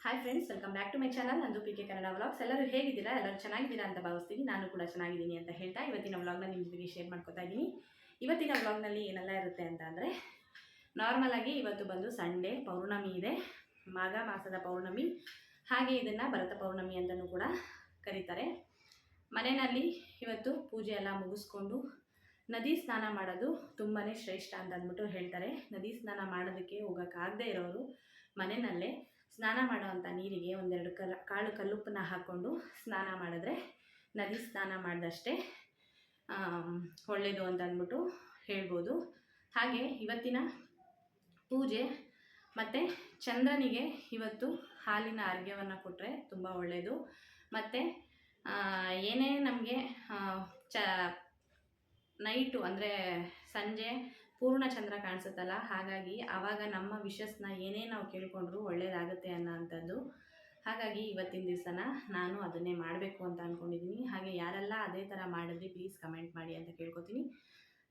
Hi friends, welcome back to my channel. ನಂದು PK Kannada vlogs. ಎಲ್ಲರೂ ಹೇಗಿದ್ದೀರಾ? ಎಲ್ಲರೂ ಚೆನ್ನಾಗಿದ್ದೀರಾ ಅಂತ ಭಾವಿಸ್ತೀನಿ. ನಾನು ಕೂಡ ಚೆನ್ನಾಗಿದ್ದೀನಿ ಅಂತ ಹೇಳ್ತಾ ಇವತ್ತಿನ ವ್ಲಾಗ್ನ ನಿಮ್ಮ ಜೊತೆಗೆ ಶೇರ್ ಮಾಡ್ಕೊತಾ ಇದ್ದೀನಿ. ಇವತ್ತಿನ ವ್ಲಾಗ್ನಲ್ಲಿ ಏನೆಲ್ಲ ಇರುತ್ತೆ ಅಂತ ಅಂದರೆ, ನಾರ್ಮಲ್ ಆಗಿ ಇವತ್ತು ಬಂದು ಸಂಡೇ, ಪೌರ್ಣಮಿ ಇದೆ, ಮಾಘ ಮಾಸದ ಪೌರ್ಣಮಿ. ಹಾಗೆ ಇದನ್ನು ಭರತ ಪೌರ್ಣಮಿ ಅಂತಲೂ ಕೂಡ ಕರೀತಾರೆ. ಮನೆಯಲ್ಲಿ ಇವತ್ತು ಪೂಜೆ ಎಲ್ಲ ಮುಗಿಸ್ಕೊಂಡು ನದಿ ಸ್ನಾನ ಮಾಡೋದು ತುಂಬಾ ಶ್ರೇಷ್ಠ ಅಂತ ಅಂದ್ಬಿಟ್ಟು ಹೇಳ್ತಾರೆ. ನದಿ ಸ್ನಾನ ಮಾಡೋದಕ್ಕೆ ಹೋಗೋಕ್ಕಾಗದೇ ಇರೋರು ಮನೆಯಲ್ಲೇ ಸ್ನಾನ ಮಾಡೋವಂಥ ನೀರಿಗೆ ಒಂದೆರಡು ಕಾಳು ಕಲ್ಲುಪ್ಪನ್ನ ಹಾಕ್ಕೊಂಡು ಸ್ನಾನ ಮಾಡಿದ್ರೆ ನದಿ ಸ್ನಾನ ಮಾಡಿದಷ್ಟೇ ಒಳ್ಳೆಯದು ಅಂತ ಅಂದ್ಬಿಟ್ಟು ಹೇಳ್ಬೋದು. ಹಾಗೆ ಇವತ್ತಿನ ಪೂಜೆ ಮತ್ತು ಚಂದ್ರನಿಗೆ ಇವತ್ತು ಹಾಲಿನ ಅರ್ಘ್ಯವನ್ನು ಕೊಟ್ಟರೆ ತುಂಬ ಒಳ್ಳೆಯದು. ಮತ್ತು ಏನೇ ನಮಗೆ ನೈಟು ಅಂದರೆ ಸಂಜೆ ಪೂರ್ಣ ಚಂದ್ರ ಕಾಣಿಸುತ್ತಲ್ಲ, ಹಾಗಾಗಿ ಆವಾಗ ನಮ್ಮ ವಿಶಸ್ನ ಏನೇ ನಾವು ಕೇಳಿಕೊಂಡ್ರೂ ಒಳ್ಳೆಯದಾಗುತ್ತೆ ಅನ್ನೋಂಥದ್ದು. ಹಾಗಾಗಿ ಇವತ್ತಿನ ದಿವಸನ ನಾನು ಅದನ್ನೇ ಮಾಡಬೇಕು ಅಂತ ಅಂದ್ಕೊಂಡಿದ್ದೀನಿ. ಹಾಗೆ ಯಾರೆಲ್ಲ ಅದೇ ಥರ ಮಾಡಿದ್ರಿ ಪ್ಲೀಸ್ ಕಮೆಂಟ್ ಮಾಡಿ ಅಂತ ಕೇಳ್ಕೊತೀನಿ.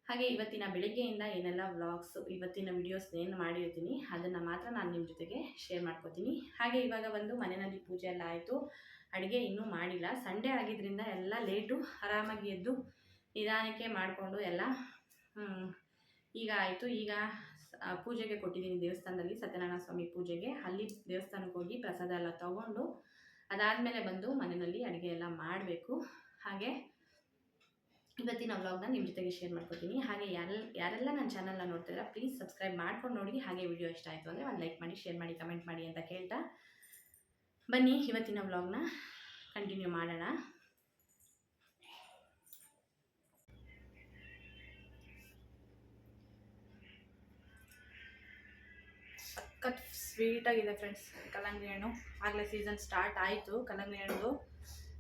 ಹಾಗೆ ಇವತ್ತಿನ ಬೆಳಿಗ್ಗೆಯಿಂದ ಏನೆಲ್ಲ ವ್ಲಾಗ್ಸು, ಇವತ್ತಿನ ವಿಡಿಯೋಸ್ ಏನು ಮಾಡಿರ್ತೀನಿ ಅದನ್ನು ಮಾತ್ರ ನಾನು ನಿಮ್ಮ ಜೊತೆಗೆ ಶೇರ್ ಮಾಡ್ಕೊತೀನಿ. ಹಾಗೆ ಇವಾಗ ಬಂದು ಮನೆಯಲ್ಲಿ ಪೂಜೆ ಎಲ್ಲ ಆಯಿತು, ಅಡುಗೆ ಇನ್ನೂ ಮಾಡಿಲ್ಲ. ಸಂಡೇ ಆಗಿದ್ದರಿಂದ ಎಲ್ಲ ಲೇಟು, ಆರಾಮಾಗಿ ಎದ್ದು ನಿಧಾನಕ್ಕೆ ಮಾಡಿಕೊಂಡು ಎಲ್ಲ ಈಗ ಆಯಿತು. ಈಗ ಪೂಜೆಗೆ ಕೊಟ್ಟಿದ್ದೀನಿ ದೇವಸ್ಥಾನದಲ್ಲಿ, ಸತ್ಯನಾರಾಯಣ ಸ್ವಾಮಿ ಪೂಜೆಗೆ. ಅಲ್ಲಿ ದೇವಸ್ಥಾನಕ್ಕೆ ಹೋಗಿ ಪ್ರಸಾದ ಎಲ್ಲ ತೊಗೊಂಡು ಅದಾದಮೇಲೆ ಬಂದು ಮನೆಯಲ್ಲಿ ಅಡುಗೆ ಎಲ್ಲ ಮಾಡಬೇಕು. ಹಾಗೆ ಇವತ್ತಿನ ವ್ಲಾಗ್ನ ನಿಮ್ಮ ಜೊತೆಗೆ ಶೇರ್ ಮಾಡ್ಕೊತೀನಿ. ಹಾಗೆ ಯಾರೆಲ್ಲ ನನ್ನ ಚಾನಲ್ನ ನೋಡ್ತಿದ್ದೀರಾ ಪ್ಲೀಸ್ ಸಬ್ಸ್ಕ್ರೈಬ್ ಮಾಡ್ಕೊಂಡು ನೋಡಿ. ಹಾಗೆ ವಿಡಿಯೋ ಇಷ್ಟ ಆಯಿತು ಅಂದರೆ ಒಂದು ಲೈಕ್ ಮಾಡಿ, ಶೇರ್ ಮಾಡಿ, ಕಮೆಂಟ್ ಮಾಡಿ ಅಂತ ಕೇಳ್ತಾ ಬನ್ನಿ ಇವತ್ತಿನ ವ್ಲಾಗ್ನ ಕಂಟಿನ್ಯೂ ಮಾಡೋಣ. ಸಖತ್ ಸ್ವೀಟಾಗಿದೆ ಫ್ರೆಂಡ್ಸ್ ಕಲ್ಲಂಗಡಿ ಹಣ್ಣು. ಆಗಲೇ ಸೀಸನ್ ಸ್ಟಾರ್ಟ್ ಆಯಿತು ಕಲ್ಲಂಗಡಿ ಹಣ್ಣು.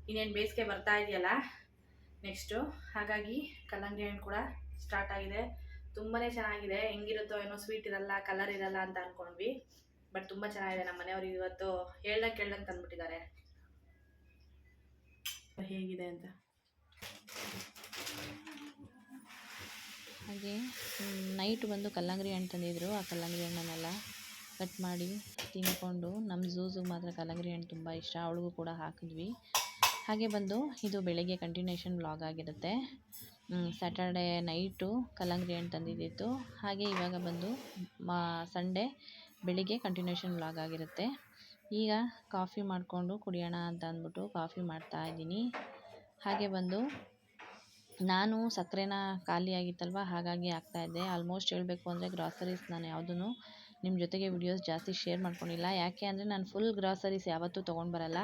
ಇನ್ನೇನು ಬೇಸಿಗೆ ಬರ್ತಾ ಇದೆಯಲ್ಲ ನೆಕ್ಸ್ಟು, ಹಾಗಾಗಿ ಕಲ್ಲಂಗಡಿ ಹಣ್ಣು ಕೂಡ ಸ್ಟಾರ್ಟ್ ಆಗಿದೆ. ತುಂಬಾ ಚೆನ್ನಾಗಿದೆ. ಹೆಂಗಿರುತ್ತೋ ಏನೋ, ಸ್ವೀಟ್ ಇರಲ್ಲ, ಕಲರ್ ಇರಲ್ಲ ಅಂತ ಅಂದ್ಕೊಂಡ್ವಿ, ಬಟ್ ತುಂಬ ಚೆನ್ನಾಗಿದೆ. ನಮ್ಮ ಮನೆಯವ್ರಿಗೆ ಇವತ್ತು ಕೇಳ್ದಂಗೆ ತಂದುಬಿಟ್ಟಿದ್ದಾರೆ ಹೇಗಿದೆ ಅಂತ. ಹಾಗೆ ನೈಟ್ ಬಂದು ಕಲ್ಲಂಗಡಿ ಹಣ್ಣು ತಂದಿದ್ರು. ಆ ಕಲ್ಲಂಗಡಿ ಹಣ್ಣನ್ನೆಲ್ಲ ಕಟ್ ಮಾಡಿ ತಿಂದ್ಕೊಂಡು, ನಮ್ಮ ಝೂಝಿಗೆ ಮಾತ್ರ ಕಲ್ಲಂಗಡಿ ಹಣ್ಣು ತುಂಬ ಇಷ್ಟ, ಅವಳಿಗೂ ಕೂಡ ಹಾಕಿದ್ವಿ. ಹಾಗೆ ಬಂದು ಇದು ಬೆಳಗ್ಗೆ ಕಂಟಿನ್ಯೂಷನ್ ವ್ಲಾಗ್ ಆಗಿರುತ್ತೆ. ಸ್ಯಾಟರ್ಡೆ ನೈಟು ಕಲ್ಲಂಗಡಿ ಹಣ್ಣು ತಂದಿದ್ದಿತ್ತು. ಹಾಗೆ ಇವಾಗ ಬಂದು ಸಂಡೇ ಬೆಳಿಗ್ಗೆ ಕಂಟಿನ್ಯೂಷನ್ ವ್ಲಾಗ್ ಆಗಿರುತ್ತೆ. ಈಗ ಕಾಫಿ ಮಾಡಿಕೊಂಡು ಕುಡಿಯೋಣ ಅಂತ ಅಂದ್ಬಿಟ್ಟು ಕಾಫಿ ಮಾಡ್ತಾಯಿದ್ದೀನಿ. ಹಾಗೆ ಬಂದು ನಾನು ಸಕ್ಕರೆನ ಖಾಲಿ ಆಗಿತ್ತಲ್ವ, ಹಾಗಾಗಿ ಹಾಕ್ತಾಯಿದ್ದೆ. ಆಲ್ಮೋಸ್ಟ್ ಹೇಳಬೇಕು ಅಂದರೆ ಗ್ರಾಸರೀಸ್ ನಾನು ಯಾವುದೂ ನಿಮ್ಮ ಜೊತೆಗೆ ವಿಡಿಯೋಸ್ ಜಾಸ್ತಿ ಶೇರ್ ಮಾಡ್ಕೊಂಡಿಲ್ಲ. ಯಾಕೆ ಅಂದರೆ ನಾನು ಫುಲ್ ಗ್ರಾಸರೀಸ್ ಯಾವತ್ತೂ ತೊಗೊಂಡು ಬರಲ್ಲ.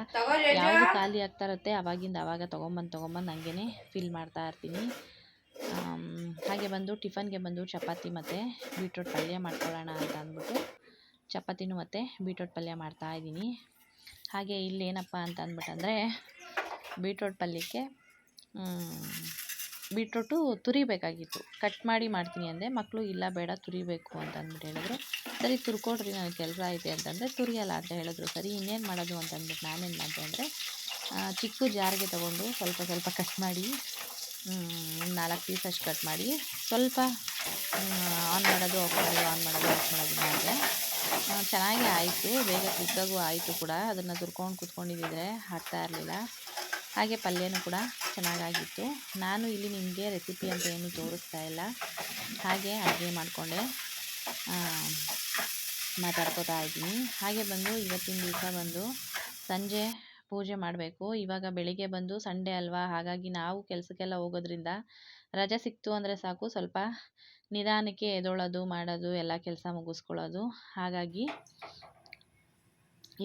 ಯಾವುದು ಖಾಲಿ ಆಗ್ತಾ ಇರುತ್ತೆ ಆವಾಗ ತೊಗೊಂಬಂದು ಹಂಗೇ ಫಿಲ್ ಮಾಡ್ತಾ ಇರ್ತೀನಿ. ಹಾಗೆ ಬಂದು ಟಿಫನ್ಗೆ ಬಂದು ಚಪಾತಿ ಮತ್ತು ಬೀಟ್ರೋಟ್ ಪಲ್ಯ ಮಾಡ್ಕೊಳ್ಳೋಣ ಅಂತ ಅಂದ್ಬಿಟ್ಟು ಚಪಾತಿನೂ ಮತ್ತು ಬೀಟ್ರೋಟ್ ಪಲ್ಯ ಮಾಡ್ತಾಯಿದ್ದೀನಿ. ಹಾಗೆ ಇಲ್ಲೇನಪ್ಪ ಅಂತ ಅಂದ್ಬಿಟ್ಟಂದರೆ, ಬೀಟ್ರೋಟ್ ಪಲ್ಯಕ್ಕೆ ಬೀಟ್ರೋಟು ತುರಿಬೇಕಾಗಿತ್ತು. ಕಟ್ ಮಾಡಿ ಮಾಡ್ತೀನಿ ಅಂದೆ, ಮಕ್ಕಳು ಇಲ್ಲ ಬೇಡ ತುರಿಬೇಕು ಅಂತ ಅಂದ್ಬಿಟ್ಟು ಹೇಳಿದ್ರು. ಸರಿ ತುರ್ಕೊಡ್ರಿ, ನನಗೆ ಕೆಲಸ ಐತೆ ಅಂತಂದರೆ ತುರಿಯಲ್ಲ ಅಂತ ಹೇಳಿದ್ರು. ಸರಿ ಇನ್ನೇನು ಮಾಡೋದು ಅಂತ ಅಂದ್ಬಿಟ್ಟು ನಾನೇನು ಮಾಡಿದೆ ಅಂದರೆ, ಚಿಕ್ಕ ಜಾರಿಗೆ ತೊಗೊಂಡು ಸ್ವಲ್ಪ ಕಟ್ ಮಾಡಿ 4 ಪೀಸಷ್ಟು ಕಟ್ ಮಾಡಿ ಸ್ವಲ್ಪ ಆನ್ ಮಾಡೋದು ಆಫ್ ಮಾಡೋದು ಮಾಡಿದೆ. ಚೆನ್ನಾಗಿ ಆಯಿತು, ಬೇಗ ಕ್ವಿಕ್ಕಾಗೂ ಆಯಿತು ಕೂಡ. ಅದನ್ನು ತುರ್ಕೊಂಡು ಕೂತ್ಕೊಂಡಿದ್ದರೆ ಆಗ್ತಾ ಇರಲಿಲ್ಲ. ಹಾಗೆ ಪಲ್ಯನೂ ಕೂಡ ಚೆನ್ನಾಗಾಗಿತ್ತು. ನಾನು ಇಲ್ಲಿ ನಿಮಗೆ ರೆಸಿಪಿ ಅಂತ ಏನೂ ತೋರಿಸ್ತಾ ಇಲ್ಲ, ಹಾಗೆ ಅಡುಗೆ ಮಾಡಿಕೊಂಡೆ ಮಾತಾಡ್ಕೋತಾ ಇದ್ದೀನಿ. ಹಾಗೆ ಬಂದು ಇವತ್ತಿನ ದಿವಸ ಬಂದು ಸಂಜೆ ಪೂಜೆ ಮಾಡಬೇಕು. ಇವಾಗ ಬೆಳಿಗ್ಗೆ ಬಂದು ಸಂಡೇ ಅಲ್ವಾ, ಹಾಗಾಗಿ ನಾವು ಕೆಲಸಕ್ಕೆಲ್ಲ ಹೋಗೋದ್ರಿಂದ ರಜೆ ಸಿಕ್ತು ಅಂದರೆ ಸಾಕು, ಸ್ವಲ್ಪ ನಿಧಾನಕ್ಕೆ ಎದೊಳೋದು ಮಾಡೋದು ಎಲ್ಲ ಕೆಲಸ ಮುಗಿಸ್ಕೊಳ್ಳೋದು. ಹಾಗಾಗಿ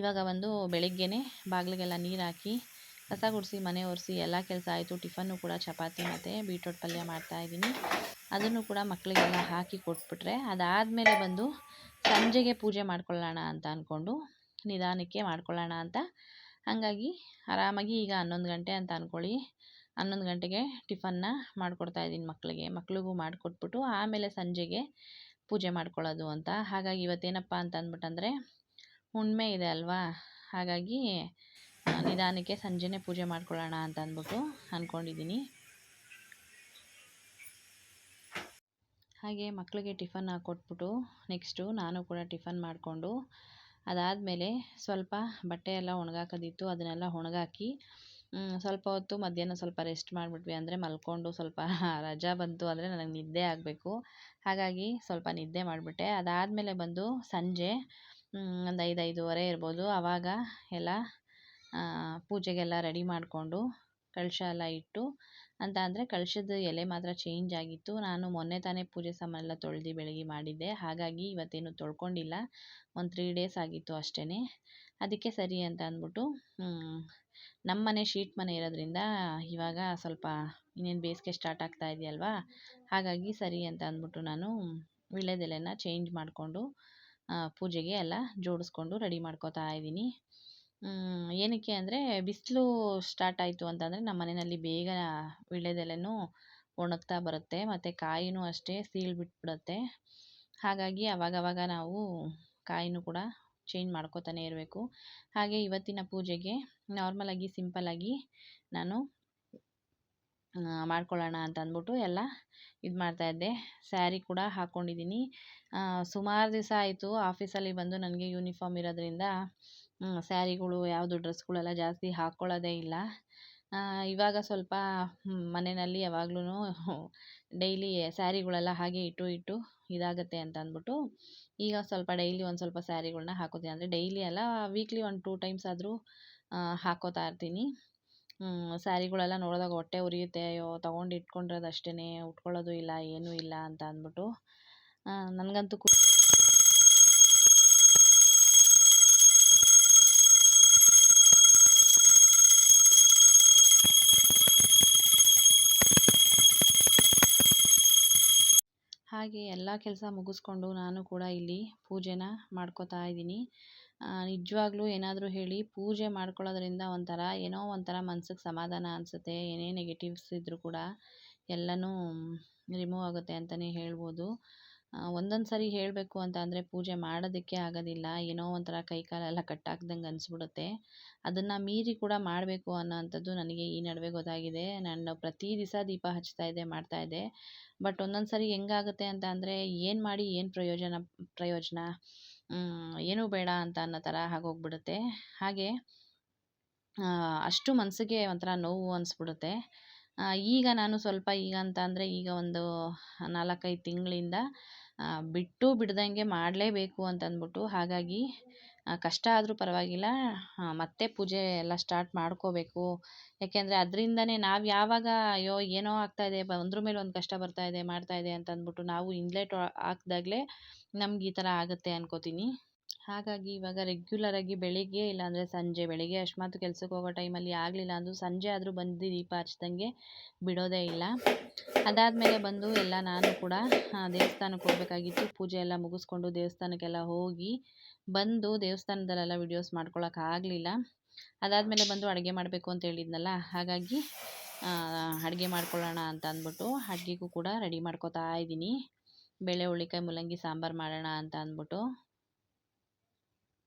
ಇವಾಗ ಬಂದು ಬೆಳಿಗ್ಗೆನೇ ಬಾಗಿಲಿಗೆಲ್ಲ ನೀರು ಹಾಕಿ ಕಸ ಗುಡಿಸಿ ಮನೆ ಒರೆಸಿ ಎಲ್ಲ ಕೆಲಸ ಆಯಿತು. ಟಿಫನ್ನು ಕೂಡ ಚಪಾತಿ ಮತ್ತು ಬೀಟ್ರೋಟ್ ಪಲ್ಯ ಮಾಡ್ತಾಯಿದ್ದೀನಿ. ಅದನ್ನು ಕೂಡ ಮಕ್ಕಳಿಗೆಲ್ಲ ಹಾಕಿ ಕೊಟ್ಬಿಟ್ರೆ ಅದಾದಮೇಲೆ ಬಂದು ಸಂಜೆಗೆ ಪೂಜೆ ಮಾಡ್ಕೊಳ್ಳೋಣ ಅಂತ ಅಂದ್ಕೊಂಡು ನಿಧಾನಕ್ಕೆ ಮಾಡ್ಕೊಳ್ಳೋಣ ಅಂತ. ಹಾಗಾಗಿ ಆರಾಮಾಗಿ ಈಗ 11 ಗಂಟೆ ಅಂತ ಅಂದ್ಕೊಳ್ಳಿ, 11 ಗಂಟೆಗೆ ಟಿಫನ್ನ ಮಾಡಿಕೊಡ್ತಾಯಿದ್ದೀನಿ ಮಕ್ಕಳಿಗೂ ಮಾಡಿಕೊಟ್ಬಿಟ್ಟು ಆಮೇಲೆ ಸಂಜೆಗೆ ಪೂಜೆ ಮಾಡ್ಕೊಳ್ಳೋದು ಅಂತ. ಹಾಗಾಗಿ ಇವತ್ತೇನಪ್ಪ ಅಂತ ಅಂದ್ಬಿಟ್ಟಂದರೆ ಹುಣ್ಣಿಮೆ ಇದೆ ಅಲ್ವಾ, ಹಾಗಾಗಿ ನಿಧಾನಕ್ಕೆ ಸಂಜೆನೇ ಪೂಜೆ ಮಾಡ್ಕೊಳ್ಳೋಣ ಅಂತ ಅಂದ್ಬಿಟ್ಟು ಅಂದ್ಕೊಂಡಿದ್ದೀನಿ. ಹಾಗೆ ಮಕ್ಕಳಿಗೆ ಟಿಫನ್ ಹಾಕ್ಕೊಟ್ಬಿಟ್ಟು ನೆಕ್ಸ್ಟು ನಾನು ಕೂಡ ಟಿಫನ್ ಮಾಡಿಕೊಂಡು ಅದಾದಮೇಲೆ ಸ್ವಲ್ಪ ಬಟ್ಟೆ ಎಲ್ಲ ಒಣಗಾಕೋದಿತ್ತು, ಅದನ್ನೆಲ್ಲ ಒಣಗಾಕಿ ಸ್ವಲ್ಪ ಹೊತ್ತು ಮಧ್ಯಾಹ್ನ ಸ್ವಲ್ಪ ರೆಸ್ಟ್ ಮಾಡಿಬಿಟ್ವಿ. ಅಂದರೆ ಮಲ್ಕೊಂಡು ಸ್ವಲ್ಪ ರಜಾ ಬಂತು ಅಂದರೆ ನನಗೆ ನಿದ್ದೆ ಆಗಬೇಕು, ಹಾಗಾಗಿ ಸ್ವಲ್ಪ ನಿದ್ದೆ ಮಾಡಿಬಿಟ್ಟೆ. ಅದಾದಮೇಲೆ ಬಂದು ಸಂಜೆ ಒಂದು 5-5:30 ಇರ್ಬೋದು, ಆವಾಗ ಎಲ್ಲ ಪೂಜೆಗೆಲ್ಲ ರೆಡಿ ಮಾಡಿಕೊಂಡು ಕಳಶ ಎಲ್ಲ ಇಟ್ಟು ಅಂತ. ಅಂದರೆ ಕಳಶದ ಎಲೆ ಮಾತ್ರ ಚೇಂಜ್ ಆಗಿತ್ತು. ನಾನು ಮೊನ್ನೆ ತಾನೇ ಪೂಜೆ ಸಾಮಾನೆಲ್ಲ ತೊಳೆದು ಬೆಳಗ್ಗೆ ಮಾಡಿದ್ದೆ, ಹಾಗಾಗಿ ಇವತ್ತೇನು ತೊಳ್ಕೊಂಡಿಲ್ಲ. ಒಂದು 3 ಡೇಸ್ ಆಗಿತ್ತು ಅಷ್ಟೇ. ಅದಕ್ಕೆ ಸರಿ ಅಂತ ಅಂದ್ಬಿಟ್ಟು ನಮ್ಮ ಮನೆ ಶೀಟ್ ಮನೆ ಇರೋದ್ರಿಂದ ಇವಾಗ ಸ್ವಲ್ಪ ಇನ್ನೇನು ಬೇಸಿಗೆ ಸ್ಟಾರ್ಟ್ ಆಗ್ತಾ ಇದೆಯಲ್ವಾ, ಹಾಗಾಗಿ ಸರಿ ಅಂತ ಅಂದ್ಬಿಟ್ಟು ನಾನು ವೀಳ್ಯದೆಲೆನ ಚೇಂಜ್ ಮಾಡಿಕೊಂಡು ಪೂಜೆಗೆ ಎಲ್ಲ ಜೋಡಿಸ್ಕೊಂಡು ರೆಡಿ ಮಾಡ್ಕೋತಾ ಇದ್ದೀನಿ. ಏನಕ್ಕೆ ಅಂದರೆ ಬಿಸಿಲು ಸ್ಟಾರ್ಟ್ ಆಯಿತು ಅಂತಂದರೆ ನಮ್ಮ ಮನೆಯಲ್ಲಿ ಬೇಗ ವೀಳ್ಯದೆಲೆನೂ ಒಣಗ್ತಾ ಬರುತ್ತೆ, ಮತ್ತು ಕಾಯಿನೂ ಅಷ್ಟೇ ಸೀಳ್ಬಿಟ್ಬಿಡುತ್ತೆ. ಹಾಗಾಗಿ ಅವಾಗವಾಗ ನಾವು ಕಾಯಿನೂ ಕೂಡ ಚೇಂಜ್ ಮಾಡ್ಕೋತಾನೆ ಇರಬೇಕು. ಹಾಗೆ ಇವತ್ತಿನ ಪೂಜೆಗೆ ನಾರ್ಮಲಾಗಿ ಸಿಂಪಲ್ಲಾಗಿ ನಾನು ಮಾಡ್ಕೊಳ್ಳೋಣ ಅಂತ ಅಂದ್ಬಿಟ್ಟು ಎಲ್ಲ ಇದು ಮಾಡ್ತಾಯಿದ್ದೆ. ಸ್ಯಾರಿ ಕೂಡ ಹಾಕ್ಕೊಂಡಿದ್ದೀನಿ. ಸುಮಾರು ದಿವಸ ಆಯಿತು ಆಫೀಸಲ್ಲಿ ಬಂದು ನನಗೆ ಯೂನಿಫಾರ್ಮ್ ಇರೋದ್ರಿಂದ ಸ್ಯಾರಿಗಳು ಯಾವುದು ಡ್ರೆಸ್ಗಳೆಲ್ಲ ಜಾಸ್ತಿ ಹಾಕ್ಕೊಳ್ಳೋದೇ ಇಲ್ಲ. ಇವಾಗ ಸ್ವಲ್ಪ ಮನೆಯಲ್ಲಿ ಯಾವಾಗ್ಲೂ ಡೈಲಿ ಸ್ಯಾರಿಗಳೆಲ್ಲ ಹಾಗೆ ಇಟ್ಟು ಇದಾಗುತ್ತೆ ಅಂತ ಅಂದ್ಬಿಟ್ಟು ಈಗ ಸ್ವಲ್ಪ ಡೈಲಿ ಒಂದು ಸ್ವಲ್ಪ ಸ್ಯಾರಿಗಳನ್ನ ಹಾಕೋತೀನಿ. ಅಂದರೆ ಡೈಲಿ ಅಲ್ಲ, ವೀಕ್ಲಿ 1-2 ಟೈಮ್ಸ್ ಆದರೂ ಹಾಕೋತಾ ಇರ್ತೀನಿ. ಸ್ಯಾರಿಗಳೆಲ್ಲ ನೋಡಿದಾಗ ಹೊಟ್ಟೆ ಉರಿಯುತ್ತೆ, ಅಯ್ಯೋ ತೊಗೊಂಡು ಇಟ್ಕೊಂಡಿರೋದು ಅಷ್ಟೇ, ಉಟ್ಕೊಳ್ಳೋದು ಇಲ್ಲ ಏನೂ ಇಲ್ಲ ಅಂತ ಅಂದ್ಬಿಟ್ಟು ನನಗಂತೂ ಹಾಗೆ ಎಲ್ಲ ಕೆಲಸ ಮುಗಿಸ್ಕೊಂಡು ನಾನು ಕೂಡ ಇಲ್ಲಿ ಪೂಜೆನ ಮಾಡ್ಕೋತಾ ಇದ್ದೀನಿ. ನಿಜವಾಗ್ಲೂ ಏನಾದರೂ ಹೇಳಿ ಪೂಜೆ ಮಾಡ್ಕೊಳ್ಳೋದ್ರಿಂದ ಏನೋ ಒಂಥರ ಮನ್ಸಿಗೆ ಸಮಾಧಾನ ಅನಿಸುತ್ತೆ. ಏನೇ ನೆಗೆಟಿವ್ಸ್ ಇದ್ದರೂ ಕೂಡ ಎಲ್ಲನೂ ರಿಮೂವ್ ಆಗುತ್ತೆ ಅಂತಲೇ ಹೇಳ್ಬೋದು. ಒಂದೊಂದು ಸರಿ ಹೇಳಬೇಕು ಅಂತ ಅಂದರೆ ಪೂಜೆ ಮಾಡೋದಕ್ಕೆ ಆಗೋದಿಲ್ಲ, ಏನೋ ಒಂಥರ ಕೈ ಕಾಲೆಲ್ಲ ಕಟ್ಟಾಕ್ದಂಗೆ ಅನಿಸ್ಬಿಡುತ್ತೆ. ಅದನ್ನು ಮೀರಿ ಕೂಡ ಮಾಡಬೇಕು ಅನ್ನೋ ಅಂಥದ್ದು ನನಗೆ ಈ ನಡುವೆ ಗೊತ್ತಾಗಿದೆ. ನಾನು ಪ್ರತಿ ದಿವಸ ದೀಪ ಹಚ್ತಾಯಿದ್ದೆ, ಮಾಡ್ತಾಯಿದ್ದೆ. ಬಟ್ ಒಂದೊಂದು ಸರಿ ಹೆಂಗಾಗುತ್ತೆ ಅಂತ ಅಂದರೆ ಏನು ಮಾಡಿ ಏನು ಪ್ರಯೋಜನ ಏನೂ ಬೇಡ ಅಂತ ಅನ್ನೋ ಥರ ಆಗೋಗ್ಬಿಡುತ್ತೆ. ಹಾಗೆ ಅಷ್ಟು ಮನಸ್ಸಿಗೆ ಒಂಥರ ನೋವು ಅನಿಸ್ಬಿಡುತ್ತೆ. ಈಗ ನಾನು ಸ್ವಲ್ಪ ಈಗ ಅಂತ ಅಂದರೆ ಈಗ ಒಂದು 4-5 ತಿಂಗಳಿಂದ ಬಿಡ್ದಂಗೆ ಮಾಡಲೇಬೇಕು ಅಂತ ಅಂದ್ಬಿಟ್ಟು, ಹಾಗಾಗಿ ಕಷ್ಟ ಆದರೂ ಪರವಾಗಿಲ್ಲ ಮತ್ತೆ ಪೂಜೆ ಎಲ್ಲ ಸ್ಟಾರ್ಟ್ ಮಾಡ್ಕೋಬೇಕು. ಯಾಕೆಂದರೆ ಅದರಿಂದನೇ ನಾವು ಯಾವಾಗ ಅಯ್ಯೋ ಏನೋ ಆಗ್ತಾಯಿದೆ, ಒಂದ್ರ ಮೇಲೆ ಒಂದು ಕಷ್ಟ ಬರ್ತಾಯಿದೆ ಮಾಡ್ತಾಯಿದೆ ಅಂತ ಅಂದ್ಬಿಟ್ಟು ನಾವು ಇನ್ಲೆಟ್ ಹಾಕ್ದಾಗಲೇ ನಮ್ಗೆ ಈ ಥರ ಆಗುತ್ತೆ ಅನ್ಕೋತೀನಿ. ಹಾಗಾಗಿ ಇವಾಗ ರೆಗ್ಯುಲರಾಗಿ ಬೆಳಿಗ್ಗೆ ಇಲ್ಲಾಂದರೆ ಸಂಜೆ, ಬೆಳಿಗ್ಗೆ ಅಕಸ್ಮಾತ್ ಕೆಲ್ಸಕ್ಕೆ ಹೋಗೋ ಟೈಮಲ್ಲಿ ಆಗಲಿಲ್ಲ ಅಂದರೂ ಸಂಜೆ ಆದರೂ ಬಂದು ದೀಪ ಹಚ್ದಂಗೆ ಬಿಡೋದೇ ಇಲ್ಲ. ಅದಾದಮೇಲೆ ಬಂದು ಎಲ್ಲ ನಾನು ಕೂಡ ದೇವಸ್ಥಾನಕ್ಕೆ ಹೋಗಬೇಕಾಗಿತ್ತು. ಪೂಜೆ ಎಲ್ಲ ಮುಗಿಸ್ಕೊಂಡು ದೇವಸ್ಥಾನಕ್ಕೆಲ್ಲ ಹೋಗಿ ಬಂದು ದೇವಸ್ಥಾನದಲ್ಲೆಲ್ಲ ವೀಡಿಯೋಸ್ ಮಾಡ್ಕೊಳಕ್ಕಾಗಲಿಲ್ಲ. ಅದಾದಮೇಲೆ ಬಂದು ಅಡುಗೆ ಮಾಡಬೇಕು ಅಂತ ಹೇಳಿದ್ನಲ್ಲ, ಹಾಗಾಗಿ ಅಡುಗೆ ಮಾಡ್ಕೊಳ್ಳೋಣ ಅಂತ ಅಂದ್ಬಿಟ್ಟು ಅಡುಗೆಗೂ ಕೂಡ ರೆಡಿ ಮಾಡ್ಕೋತಾ ಇದ್ದೀನಿ. ಬೇಳೆ ಹುಳ್ಳಿಕಾಯಿ ಮೂಲಂಗಿ ಸಾಂಬಾರು ಮಾಡೋಣ ಅಂತ ಅಂದ್ಬಿಟ್ಟು.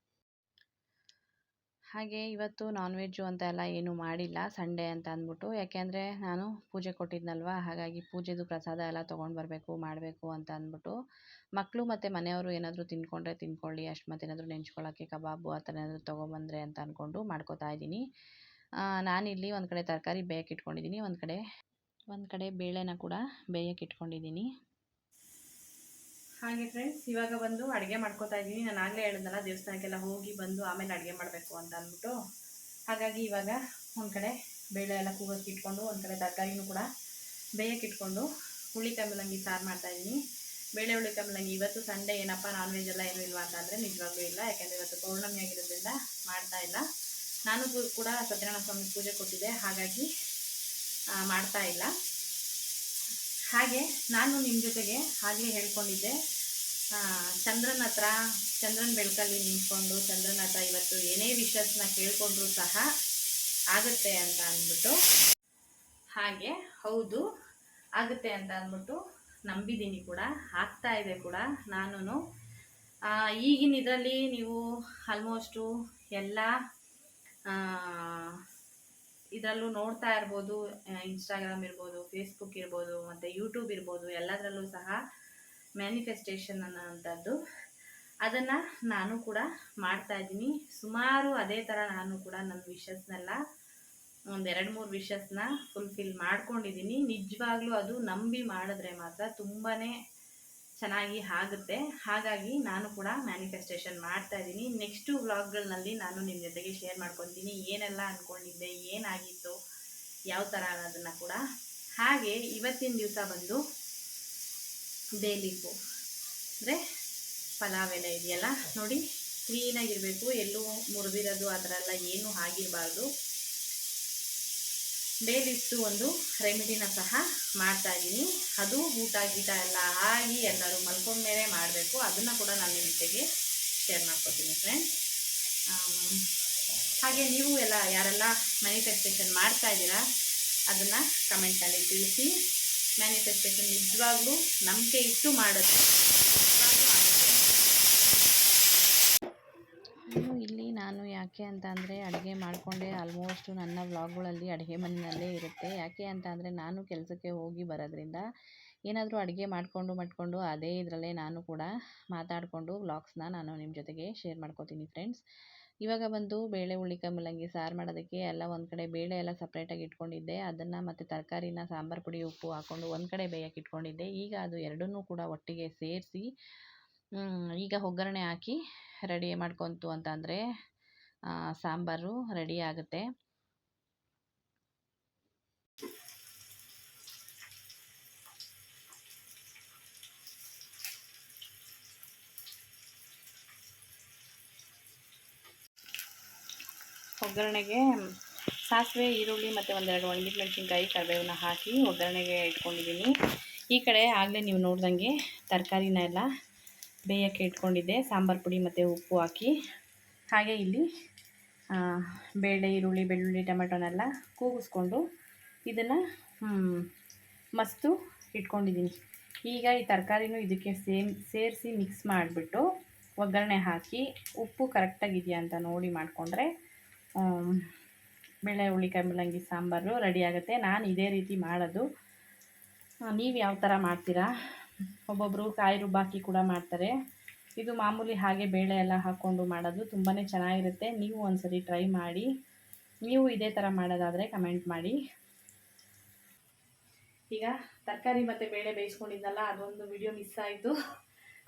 ಹಾಗೆ ಇವತ್ತು ನಾನ್ ವೆಜ್ಜು ಅಂತ ಎಲ್ಲ ಏನೂ ಮಾಡಿಲ್ಲ, ಸಂಡೇ ಅಂತ ಅಂದ್ಬಿಟ್ಟು. ಯಾಕೆಂದರೆ ನಾನು ಪೂಜೆ ಕೊಟ್ಟಿದ್ನಲ್ವ, ಹಾಗಾಗಿ ಪೂಜೆದು ಪ್ರಸಾದ ಎಲ್ಲ ತೊಗೊಂಡು ಬರಬೇಕು ಮಾಡಬೇಕು ಅಂತ ಅಂದ್ಬಿಟ್ಟು. ಮಕ್ಕಳು ಮತ್ತು ಮನೆಯವರು ಏನಾದರೂ ತಿಂದ್ಕೊಂಡ್ರೆ ತಿಂದ್ಕೊಳ್ಳಿ, ಮತ್ತು ಏನಾದರೂ ನೆಂಚ್ಕೊಳ್ಳೋಕ್ಕೆ ಕಬಾಬು ಆ ಥರ ಏನಾದರೂ ತೊಗೊಬಂದರೆ ಅಂತ ಅಂದ್ಕೊಂಡು ಮಾಡ್ಕೋತಾ ಇದ್ದೀನಿ. ನಾನಿಲ್ಲಿ ಒಂದು ಕಡೆ ತರಕಾರಿ ಬೇಯಕ್ಕೆ ಇಟ್ಕೊಂಡಿದ್ದೀನಿ, ಒಂದು ಕಡೆ ಬೇಳೆನ ಕೂಡ ಬೇಯಕ್ಕೆ ಇಟ್ಕೊಂಡಿದ್ದೀನಿ. ಹಾಗೆ ಫ್ರೆಂಡ್ಸ್, ಇವಾಗ ಬಂದು ಅಡುಗೆ ಮಾಡ್ಕೋತಾ ಇದ್ದೀನಿ. ನಾನು ಆಗಲೇ ಹೇಳಿದ್ನಲ್ಲ ದೇವಸ್ಥಾನಕ್ಕೆಲ್ಲ ಹೋಗಿ ಬಂದು ಆಮೇಲೆ ಅಡುಗೆ ಮಾಡಬೇಕು ಅಂತ ಅಂದ್ಬಿಟ್ಟು. ಹಾಗಾಗಿ ಇವಾಗ ಒಂದು ಕಡೆ ಬೇಳೆ ಎಲ್ಲ ಕೂಗೋಕ್ಕೆ ಇಟ್ಕೊಂಡು ಒಂದು ಕಡೆ ತರಕಾರಿನೂ ಕೂಡ ಬೇಯಕ್ಕೆ ಇಟ್ಕೊಂಡು ಹುಳ್ಳಿಕಾಯಿ ಮೂಲಂಗಿ ಸಾರು ಮಾಡ್ತಾಯಿದ್ದೀನಿ. ಬೇಳೆ ಹುಳ್ಳಿಕಾಯಿ ಮೂಲಂಗಿ. ಇವತ್ತು ಸಂಡೇ ಏನಪ್ಪ ನಾನ್ ವೆಜ್ ಎಲ್ಲ ಏನೂ ಇಲ್ವಾ ಅಂತ ಅಂದರೆ ನಿಜವಾಗ್ಲೂ ಇಲ್ಲ, ಯಾಕೆಂದರೆ ಇವತ್ತು ಪೌರ್ಣಮಿ ಆಗಿರೋದ್ರಿಂದ ಮಾಡ್ತಾ ಇಲ್ಲ. ನಾನು ಕೂಡ ಸತ್ಯನಾರಾಯಣ ಸ್ವಾಮಿ ಪೂಜೆ ಕೊಟ್ಟಿದ್ದೆ, ಹಾಗಾಗಿ ಮಾಡ್ತಾ ಇಲ್ಲ. ಹಾಗೆ ನಾನು ನಿಮ್ಮ ಜೊತೆಗೆ ಆಗಲೇ ಹೇಳ್ಕೊಂಡಿದ್ದೆ, ಚಂದ್ರನ ಹತ್ರ ಚಂದ್ರನ ಬೆಳಕಲ್ಲಿ ನಿಂತ್ಕೊಂಡು ಚಂದ್ರನ ಹತ್ರ ಇವತ್ತು ಏನೇ ವಿಷಯಸ್ನ ಕೇಳ್ಕೊಂಡ್ರೂ ಸಹ ಆಗುತ್ತೆ ಅಂತ ಅಂದ್ಬಿಟ್ಟು. ಹಾಗೆ ಹೌದು ಆಗುತ್ತೆ ಅಂತ ಅಂದ್ಬಿಟ್ಟು ನಂಬಿದ್ದೀನಿ ಕೂಡ, ಆಗ್ತಾ ಇದೆ ಕೂಡ. ನಾನು ಈಗಿನ ಇದರಲ್ಲಿ ನೀವು ಆಲ್ಮೋಸ್ಟು ಎಲ್ಲ ಇದರಲ್ಲೂ ನೋಡ್ತಾ ಇರ್ಬೋದು. ಇನ್ಸ್ಟಾಗ್ರಾಮ್ ಇರ್ಬೋದು, ಫೇಸ್ಬುಕ್ ಇರ್ಬೋದು, ಮತ್ತು ಯೂಟ್ಯೂಬ್ ಇರ್ಬೋದು, ಎಲ್ಲದರಲ್ಲೂ ಸಹ ಮ್ಯಾನಿಫೆಸ್ಟೇಷನ್ ಅನ್ನೋಂಥದ್ದು ಅದನ್ನು ನಾನು ಕೂಡ ಮಾಡ್ತಾಯಿದ್ದೀನಿ. ಸುಮಾರು ಅದೇ ಥರ ನಾನು ಕೂಡ ನನ್ನ ವಿಷಸ್ನೆಲ್ಲ ಒಂದು 2-3 ವಿಷಸ್ನ ಫುಲ್ಫಿಲ್ ಮಾಡ್ಕೊಂಡಿದ್ದೀನಿ. ನಿಜವಾಗ್ಲೂ ಅದು ನಂಬಿ ಮಾಡಿದ್ರೆ ಮಾತ್ರ ತುಂಬಾ ಚೆನ್ನಾಗಿ ಆಗುತ್ತೆ. ಹಾಗಾಗಿ ನಾನು ಕೂಡ ಮ್ಯಾನಿಫೆಸ್ಟೇಷನ್ ಮಾಡ್ತಾಯಿದ್ದೀನಿ. ನೆಕ್ಸ್ಟು ವ್ಲಾಗ್ಗಳಲ್ಲಿ ನಾನು ನಿಮ್ಮ ಜೊತೆಗೆ ಶೇರ್ ಮಾಡ್ಕೊತೀನಿ, ಏನೆಲ್ಲ ಅಂದ್ಕೊಂಡಿದ್ದೆ, ಏನಾಗಿತ್ತು, ಯಾವ ಥರ ಅನ್ನೋದನ್ನು ಕೂಡ. ಹಾಗೆ ಇವತ್ತಿನ ದಿವಸ ಬಂದು ಬೇ ಲೀಫು ಅಂದರೆ ಪಲಾವ್ ಎಲೆ ಇದೆಯಲ್ಲ ನೋಡಿ, ಕ್ಲೀನಾಗಿರಬೇಕು, ಎಲ್ಲೂ ಮುರಿದಿರೋದು ಆ ಥರ ಎಲ್ಲ ಏನೂ ಆಗಿರಬಾರ್ದು. ಬೇ ಲೀಫ್ದು ಒಂದು ರೆಮಿಡಿನ ಸಹ ಮಾಡ್ತಾಯಿದ್ದೀನಿ. ಅದು ಊಟ ಗೀಟ ಎಲ್ಲ ಆಗಿ ಎಲ್ಲರೂ ಮಲ್ಕೊಂಡ ಮೇಲೆ ಮಾಡಬೇಕು. ಅದನ್ನು ಕೂಡ ನಾನು ನಿಮ್ಮ ಜೊತೆಗೆ ಶೇರ್ ಮಾಡ್ಕೊತೀನಿ ಫ್ರೆಂಡ್ಸ್. ಹಾಗೆ ನೀವು ಎಲ್ಲ ಯಾರೆಲ್ಲ ಮ್ಯಾನಿಫೆಸ್ಟೇಷನ್ ಮಾಡ್ತಾಯಿದ್ದೀರಾ ಅದನ್ನು ಕಮೆಂಟಲ್ಲಿ ತಿಳಿಸಿ. ಮ್ಯಾನಿಫೆಸ್ಟೇಷನ್ ನಿಜವಾಗ್ಲೂ ನಂಬಿಕೆ ಇಟ್ಟು ಮಾಡೋದು ಇಲ್ಲಿ ನಾನು ಯಾಕೆ ಅಂತ ಅಂದರೆ ಅಡುಗೆ ಮಾಡಿಕೊಂಡೆ ಆಲ್ಮೋಸ್ಟು ನನ್ನ ವ್ಲಾಗ್ಗಳಲ್ಲಿ ಅಡುಗೆ ಮನೆಯಲ್ಲೇ ಇರುತ್ತೆ. ಯಾಕೆ ಅಂತ ಅಂದರೆ ನಾನು ಕೆಲಸಕ್ಕೆ ಹೋಗಿ ಬರೋದ್ರಿಂದ ಏನಾದರೂ ಅಡುಗೆ ಮಾಡಿಕೊಂಡು ಅದೇ ಇದರಲ್ಲೇ ನಾನು ಕೂಡ ಮಾತಾಡಿಕೊಂಡು ವ್ಲಾಗ್ಸ್ನ ನಾನು ನಿಮ್ಮ ಜೊತೆಗೆ ಶೇರ್ ಮಾಡ್ಕೋತೀನಿ ಫ್ರೆಂಡ್ಸ್. ಇವಾಗ ಬಂದು ಬೇಳೆ ಹುಳ್ಳಿಕಾಯಿ ಮೂಲಂಗಿ ಸಾರು ಮಾಡೋದಕ್ಕೆ ಎಲ್ಲ ಒಂದು ಕಡೆ ಬೇಳೆ ಎಲ್ಲ ಸಪ್ರೇಟಾಗಿ ಇಟ್ಕೊಂಡಿದ್ದೆ. ಅದನ್ನು ಮತ್ತು ತರಕಾರಿನ ಸಾಂಬಾರು ಪುಡಿ ಉಪ್ಪು ಹಾಕ್ಕೊಂಡು ಒಂದು ಕಡೆ ಬೇಯಕ್ಕೆ ಇಟ್ಕೊಂಡಿದ್ದೆ. ಈಗ ಅದು ಎರಡನ್ನೂ ಕೂಡ ಒಟ್ಟಿಗೆ ಸೇರಿಸಿ ಈಗ ಒಗ್ಗರಣೆ ಹಾಕಿ ರೆಡಿ ಮಾಡ್ಕೊಂತು ಅಂತ ಅಂದರೆ ಸಾಂಬಾರು ರೆಡಿ ಆಗುತ್ತೆ. ಒಗ್ಗರಣೆಗೆ ಸಾಸಿವೆ, ಈರುಳ್ಳಿ ಮತ್ತು ಒಂದೆರಡು ಒಣಗಿಮೆಣಸಿನ್ಕಾಯಿ, ಕರಿಬೇವನ್ನ ಹಾಕಿ ಒಗ್ಗರಣೆಗೆ ಇಟ್ಕೊಂಡಿದ್ದೀನಿ. ಈ ಕಡೆ ಆಗಲೇ ನೀವು ನೋಡ್ದಂಗೆ ತರಕಾರಿನ ಎಲ್ಲ ಬೇಯಕ್ಕೆ ಇಟ್ಕೊಂಡಿದ್ದೆ, ಸಾಂಬಾರು ಪುಡಿ ಮತ್ತು ಉಪ್ಪು ಹಾಕಿ. ಹಾಗೆ ಇಲ್ಲಿ ಬೇಳೆ, ಈರುಳ್ಳಿ, ಬೆಳ್ಳುಳ್ಳಿ, ಟೊಮೆಟೊನೆಲ್ಲ ಕೂಗಿಸ್ಕೊಂಡು ಇದನ್ನು ಮಸ್ತು ಇಟ್ಕೊಂಡಿದ್ದೀನಿ. ಈಗ ಈ ತರಕಾರಿನೂ ಇದಕ್ಕೆ ಸೇರಿಸಿ ಮಿಕ್ಸ್ ಮಾಡಿಬಿಟ್ಟು ಒಗ್ಗರಣೆ ಹಾಕಿ ಉಪ್ಪು ಕರೆಕ್ಟಾಗಿದೆಯಾ ಅಂತ ನೋಡಿ ಮಾಡಿಕೊಂಡ್ರೆ ಬೇಳೆ ಹುಳ್ಳಿಕಾಯಿ ಮೂಲಂಗಿ ಸಾಂಬಾರು ರೆಡಿ ಆಗುತ್ತೆ. ನಾನು ಇದೇ ರೀತಿ ಮಾಡೋದು. ನೀವು ಯಾವ ಥರ ಮಾಡ್ತೀರಾ? ಒಬ್ಬೊಬ್ಬರು ಕಾಯಿ ರುಬ್ಬಾಕಿ ಕೂಡ ಮಾಡ್ತಾರೆ. ಇದು ಮಾಮೂಲಿ ಹಾಗೆ ಬೇಳೆ ಎಲ್ಲ ಹಾಕ್ಕೊಂಡು ಮಾಡೋದು ತುಂಬಾ ಚೆನ್ನಾಗಿರುತ್ತೆ. ನೀವು ಒಂದ್ಸರಿ ಟ್ರೈ ಮಾಡಿ. ನೀವು ಇದೇ ಥರ ಮಾಡೋದಾದರೆ ಕಮೆಂಟ್ ಮಾಡಿ. ಈಗ ತರಕಾರಿ ಮತ್ತು ಬೇಳೆ ಬೇಯಿಸ್ಕೊಂಡಿದ್ದಲ್ಲ, ಅದೊಂದು ವಿಡಿಯೋ ಮಿಸ್ ಆಯಿತು,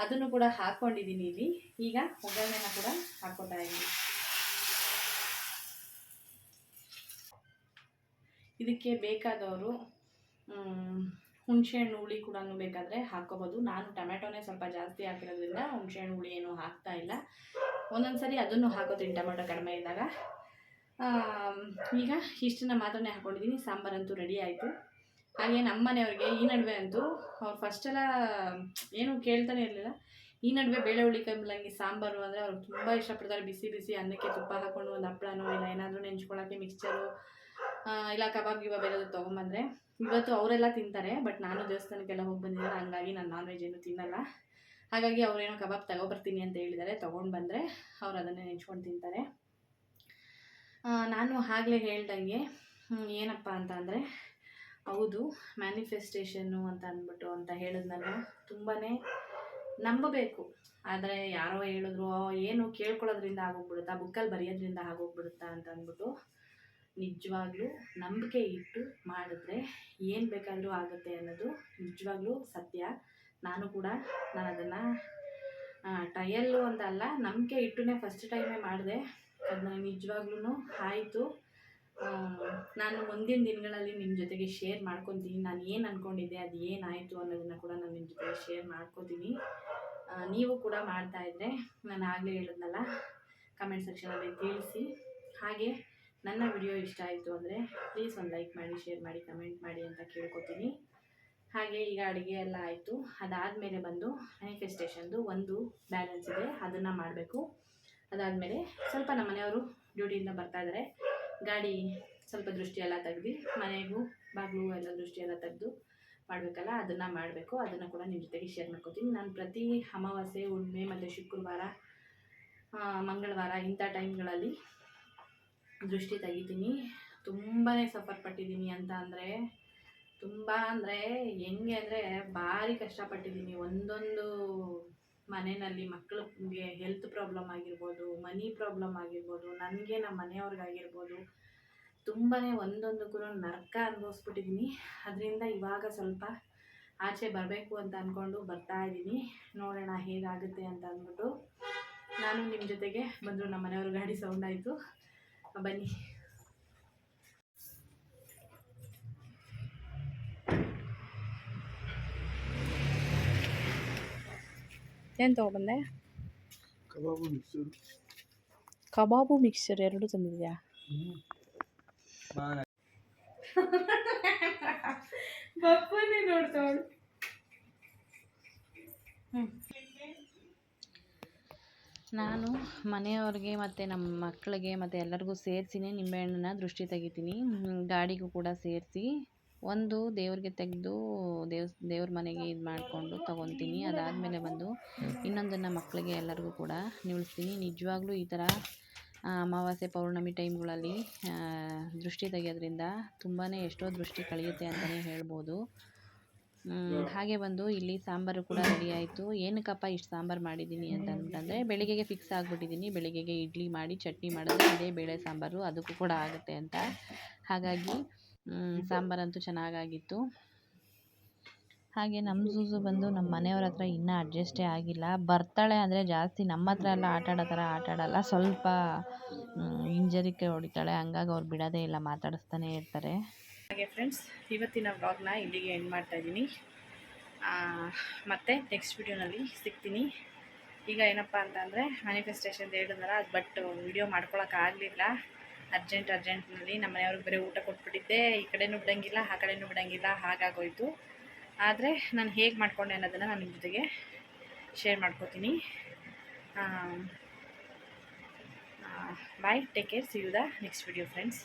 ಅದನ್ನು ಕೂಡ ಹಾಕ್ಕೊಂಡಿದ್ದೀನಿ ಇಲ್ಲಿ. ಈಗ ಒಗ್ಗರಣೆನ ಕೂಡ ಹಾಕ್ಕೊತಾ ಇದ್ದೀನಿ. ಇದಕ್ಕೆ ಬೇಕಾದವರು ಹುಣಸೆಹಣ್ಣು ಹುಳಿ ಕೂಡ ಬೇಕಾದರೆ ಹಾಕ್ಕೋಬೋದು. ನಾನು ಟೊಮೆಟೊನೇ ಸ್ವಲ್ಪ ಜಾಸ್ತಿ ಹಾಕಿರೋದ್ರಿಂದ ಹುಣಸೆಹಣ್ಣು ಹುಳಿ ಏನೂ ಹಾಕ್ತಾ ಇಲ್ಲ. ಒಂದೊಂದು ಸರಿ ಅದನ್ನು ಹಾಕೋತೀನಿ ಟೊಮೆಟೊ ಕಡಿಮೆ ಇದ್ದಾಗ. ಈಗ ಇಷ್ಟನ್ನ ಮಾತ್ರನೇ ಹಾಕ್ಕೊಂಡಿದ್ದೀನಿ. ಸಾಂಬಾರಂತೂ ರೆಡಿ ಆಯಿತು. ಹಾಗೆ ನಮ್ಮ ಮನೆಯವ್ರಿಗೆ ಈ ನಡುವೆ ಅಂತೂ ಅವ್ರು ಫಸ್ಟೆಲ್ಲ ಏನೂ ಕೇಳ್ತಾನೆ ಇರಲಿಲ್ಲ. ಈ ನಡುವೆ ಬೇಳೆ ಹುಳ್ಳಿಕಾಯಿ ಮೂಲಂಗಿ ಸಾಂಬಾರು ಅಂದರೆ ಅವ್ರು ತುಂಬ ಇಷ್ಟಪಡ್ತಾರೆ. ಬಿಸಿ ಬಿಸಿ ಅನ್ನಕ್ಕೆ ತುಪ್ಪ ಹಾಕ್ಕೊಂಡು ಒಂದು ಹಪ್ಪಳನೋ ಇಲ್ಲ ಏನಾದರೂ ನೆಂಚ್ಕೊಳ್ಳೋಕ್ಕೆ ಮಿಕ್ಸ್ಚರು ಇಲ್ಲ ಕಬಾಬ್ ಗಿಬಾಬ್ ಏನಾದರೂ ತೊಗೊಂಬಂದರೆ ಇವತ್ತು ಅವರೆಲ್ಲ ತಿಂತಾರೆ. ಬಟ್ ನಾನು ದೇವಸ್ಥಾನಕ್ಕೆಲ್ಲ ಹೋಗಿ ಬಂದಿದ್ದೀನಿ, ಹಂಗಾಗಿ ನಾನು ನಾನ್ ವೆಜ್ ಏನೂ ತಿನ್ನಲ್ಲ. ಹಾಗಾಗಿ ಅವರೇನೋ ಕಬಾಬ್ ತಗೊಬರ್ತೀನಿ ಅಂತ ಹೇಳಿದ್ದಾರೆ. ತೊಗೊಂಡು ಬಂದರೆ ಅವ್ರು ಅದನ್ನೇ ನೆಂಚ್ಕೊಂಡು ತಿಂತಾರೆ. ನಾನು ಆಗಲೇ ಹೇಳ್ದಂಗೆ ಏನಪ್ಪ ಅಂತ ಅಂದರೆ, ಹೌದು ಮ್ಯಾನಿಫೆಸ್ಟೇಷನ್ನು ಅಂತ ಅಂದ್ಬಿಟ್ಟು ಅಂತ ಹೇಳಿದ್ನಲ್ಲ, ತುಂಬಾ ನಂಬಬೇಕು. ಆದರೆ ಯಾರೋ ಹೇಳಿದ್ರು ಏನು ಕೇಳ್ಕೊಳ್ಳೋದ್ರಿಂದ ಆಗೋಗ್ಬಿಡುತ್ತಾ, ಬುಕ್ಕಲ್ಲಿ ಬರೆಯೋದ್ರಿಂದ ಆಗೋಗ್ಬಿಡುತ್ತಾ ಅಂತ ಅಂದ್ಬಿಟ್ಟು ನಿಜವಾಗ್ಲೂ ನಂಬಿಕೆ ಇಟ್ಟು ಮಾಡಿದ್ರೆ ಏನು ಬೇಕಾದರೂ ಆಗುತ್ತೆ ಅನ್ನೋದು ನಿಜವಾಗ್ಲೂ ಸತ್ಯ. ನಾನು ಅದನ್ನು ಟ್ರಯಲ್ಲು ಅಂತ ಅಲ್ಲ, ನಂಬಿಕೆ ಇಟ್ಟುನೇ ಫಸ್ಟ್ ಟೈಮೇ ಮಾಡಿದೆ. ಅದನ್ನ ನಿಜವಾಗ್ಲೂ ಆಯಿತು. ನಾನು ಮುಂದಿನ ದಿನಗಳಲ್ಲಿ ನಿಮ್ಮ ಜೊತೆಗೆ ಶೇರ್ ಮಾಡ್ಕೊತೀನಿ. ನಾನು ಏನು ಅಂದ್ಕೊಂಡಿದ್ದೆ ಅದು ಏನಾಯಿತು ಅನ್ನೋದನ್ನು ಕೂಡ ನಾನು ನಿಮ್ಮ ಜೊತೆಗೆ ಶೇರ್ ಮಾಡ್ಕೋತೀನಿ. ನೀವು ಕೂಡ ಮಾಡ್ತಾಯಿದ್ರೆ ನಾನು ಆಗಲೇ ಹೇಳಿದ್ನಲ್ಲ, ಕಮೆಂಟ್ ಸೆಕ್ಷನಲ್ಲಿ ತಿಳಿಸಿ. ಹಾಗೆ ನನ್ನ ವಿಡಿಯೋ ಇಷ್ಟ ಆಯಿತು ಅಂದರೆ ಪ್ಲೀಸ್ ಒಂದು ಲೈಕ್ ಮಾಡಿ, ಶೇರ್ ಮಾಡಿ, ಕಮೆಂಟ್ ಮಾಡಿ ಅಂತ ಕೇಳ್ಕೊತೀನಿ. ಹಾಗೆ ಈಗ ಅಡುಗೆ ಎಲ್ಲ ಆಯಿತು. ಅದಾದಮೇಲೆ ಬಂದು ಮ್ಯಾನಿಫೆಸ್ಟೇಷನ್ದು ಒಂದು ಬ್ಯಾಲೆನ್ಸ್ ಇದೆ, ಅದನ್ನು ಮಾಡಬೇಕು. ಅದಾದಮೇಲೆ ಸ್ವಲ್ಪ ನಮ್ಮ ಮನೆಯವರು ಡ್ಯೂಟಿಯಿಂದ ಬರ್ತಾಯಿದ್ದಾರೆ. ಗಾಡಿ ಸ್ವಲ್ಪ ದೃಷ್ಟಿ ಎಲ್ಲ ತೆಗ್ದು ಮನೆಗೂ ಬಾಗಿಲು ಎಲ್ಲ ದೃಷ್ಟಿ ಎಲ್ಲ ತೆಗೆದು ಮಾಡಬೇಕಲ್ಲ, ಅದನ್ನು ಮಾಡಬೇಕು. ಅದನ್ನು ಕೂಡ ನಿಮ್ಮ ಜೊತೆಗೆ ಶೇರ್ ಮಾಡ್ಕೊತೀನಿ. ನಾನು ಪ್ರತಿ ಅಮಾವಾಸ್ಯೆ, ಹುಣ್ಣಿಮೆ ಮತ್ತು ಶುಕ್ರವಾರ, ಮಂಗಳವಾರ ಇಂಥ ಟೈಮ್ಗಳಲ್ಲಿ ದೃಷ್ಟಿ ತೆಗಿತೀನಿ. ತುಂಬಾ ಸಫರ್ ಪಟ್ಟಿದ್ದೀನಿ ಅಂತ ಅಂದರೆ ತುಂಬ ಅಂದರೆ ಹೆಂಗೆ ಅಂದರೆ ಭಾರಿ ಕಷ್ಟಪಟ್ಟಿದ್ದೀನಿ. ಒಂದೊಂದು ಮನೆಯಲ್ಲಿ ಮಕ್ಕಳಿಗೆ ಹೆಲ್ತ್ ಪ್ರಾಬ್ಲಮ್ ಆಗಿರ್ಬೋದು, ಮನಿ ಪ್ರಾಬ್ಲಮ್ ಆಗಿರ್ಬೋದು, ನನಗೆ ನಮ್ಮ ಮನೆಯವ್ರಿಗಾಗಿರ್ಬೋದು ತುಂಬಾ ಒಂದೊಂದಕ್ಕೂ ನರಕ ಅನುಭವಿಸ್ಬಿಟ್ಟಿದ್ದೀನಿ. ಅದರಿಂದ ಇವಾಗ ಸ್ವಲ್ಪ ಆಚೆ ಬರಬೇಕು ಅಂತ ಅಂದ್ಕೊಂಡು ಬರ್ತಾ ಇದ್ದೀನಿ. ನೋಡೋಣ ಹೇಗಾಗುತ್ತೆ ಅಂತ ಅಂದ್ಬಿಟ್ಟು ನಾನು ನಿಮ್ಮ ಜೊತೆಗೆ ಬಂದರು. ನಮ್ಮ ಮನೆಯವ್ರ ಗಾಡಿ ಸೌಂಡ್ ಆಯಿತು, ಬನ್ನಿ. ಏನು ತೊಗೊಬಂದೆ? ಕಬಾಬು ಮಿಕ್ಸರ್ ಎರಡು ತಂದಿದ್ಯಾ? ಬಪ್ಪನೇ ನೋಡ್ತಾವಳು. ನಾನು ಮನೆಯವ್ರಿಗೆ ಮತ್ತು ನಮ್ಮ ಮಕ್ಕಳಿಗೆ ಮತ್ತು ಎಲ್ಲರಿಗೂ ಸೇರಿಸಿನೇ ನಿಂಬೆಹಣ್ಣನ್ನ ದೃಷ್ಟಿ ತೆಗಿತೀನಿ. ಗಾಡಿಗೂ ಕೂಡ ಸೇರಿಸಿ ಒಂದು ದೇವ್ರಿಗೆ ತೆಗೆದು ದೇವ್ರ ಮನೆಗೆ ಇದು ಮಾಡಿಕೊಂಡು ತೊಗೊತೀನಿ. ಅದಾದಮೇಲೆ ಬಂದು ಇನ್ನೊಂದನ್ನು ಮಕ್ಕಳಿಗೆ ಎಲ್ಲರಿಗೂ ಕೂಡ ನಿಲ್ಲಿಸ್ತೀನಿ. ನಿಜವಾಗ್ಲೂ ಈ ಥರ ಅಮಾವಾಸ್ಯೆ ಪೌರ್ಣಮಿ ಟೈಮ್ಗಳಲ್ಲಿ ದೃಷ್ಟಿ ತೆಗೆಯೋದ್ರಿಂದ ತುಂಬಾ ಎಷ್ಟೋ ದೃಷ್ಟಿ ಕಳೆಯುತ್ತೆ ಅಂತಲೇ ಹೇಳ್ಬೋದು. ಹಾಗೆ ಬಂದು ಇಲ್ಲಿ ಸಾಂಬಾರು ಕೂಡ ರೆಡಿ ಆಯಿತು. ಏನಕ್ಕಪ್ಪ ಇಷ್ಟು ಸಾಂಬಾರು ಮಾಡಿದ್ದೀನಿ ಅಂತಂದರೆ ಬೆಳಿಗ್ಗೆಗೆ ಫಿಕ್ಸ್ ಆಗಿಬಿಟ್ಟಿದ್ದೀನಿ. ಬೆಳಿಗ್ಗೆಗೆ ಇಡ್ಲಿ ಮಾಡಿ ಚಟ್ನಿ ಮಾಡಿದ್ರೆ ಅದೇ ಬೇಳೆ ಸಾಂಬಾರು ಅದಕ್ಕೂ ಕೂಡ ಆಗುತ್ತೆ ಅಂತ. ಹಾಗಾಗಿ ಸಾಂಬಾರಂತೂ ಚೆನ್ನಾಗಾಗಿತ್ತು. ಹಾಗೆ ನಮ್ಮ ಜೂಜು ಬಂದು ನಮ್ಮ ಮನೆಯವ್ರ ಹತ್ರ ಇನ್ನೂ ಅಡ್ಜಸ್ಟೇ ಆಗಿಲ್ಲ. ಬರ್ತಾಳೆ ಅಂದರೆ ಜಾಸ್ತಿ ನಮ್ಮ ಹತ್ರ ಎಲ್ಲ ಆಟಾಡೋ ಥರ ಆಟಾಡಲ್ಲ, ಸ್ವಲ್ಪ ಹಿಂಜರಿಕೆ ಹೊಡಿತಾಳೆ. ಹಂಗಾಗಿ ಅವ್ರು ಬಿಡೋದೇ ಇಲ್ಲ, ಮಾತಾಡಿಸ್ತಾನೆ ಇರ್ತಾರೆ. ಹಾಗೆ ಫ್ರೆಂಡ್ಸ್, ಇವತ್ತಿನ ವ್ಲಾಗ್ನ ಇಲ್ಲಿಗೆ ಎಂಡ್ ಮಾಡ್ತಾಯಿದ್ದೀನಿ. ಮತ್ತು ನೆಕ್ಸ್ಟ್ ವಿಡಿಯೋನಲ್ಲಿ ಸಿಗ್ತೀನಿ. ಈಗ ಏನಪ್ಪ ಅಂತಂದರೆ ಮ್ಯಾನಿಫೆಸ್ಟೇಷನ್ ಹೇಳಿದ್ನಲ್ಲ, ಅದು ಬಟ್ ವಿಡಿಯೋ ಮಾಡ್ಕೊಳಕ್ಕಾಗಲಿಲ್ಲ. ಅರ್ಜೆಂಟ್ನಲ್ಲಿ ನಮ್ಮ ಮನೆಯವ್ರಿಗೆ ಬೇರೆ ಊಟ ಕೊಟ್ಬಿಟ್ಟಿದ್ದೆ. ಈ ಕಡೆನೂ ಬಿಡೋಂಗಿಲ್ಲ, ಆ ಕಡೆನೂ ಬಿಡೋಂಗಿಲ್ಲ, ಹಾಗಾಗೋಯ್ತು. ಆದರೆ ನಾನು ಹೇಗೆ ಮಾಡ್ಕೊಂಡೆ ಅನ್ನೋದನ್ನು ನಾನು ನಿಮ್ಮ ಜೊತೆಗೆ ಶೇರ್ ಮಾಡ್ಕೋತೀನಿ. Bye, take care, see you the next video friends.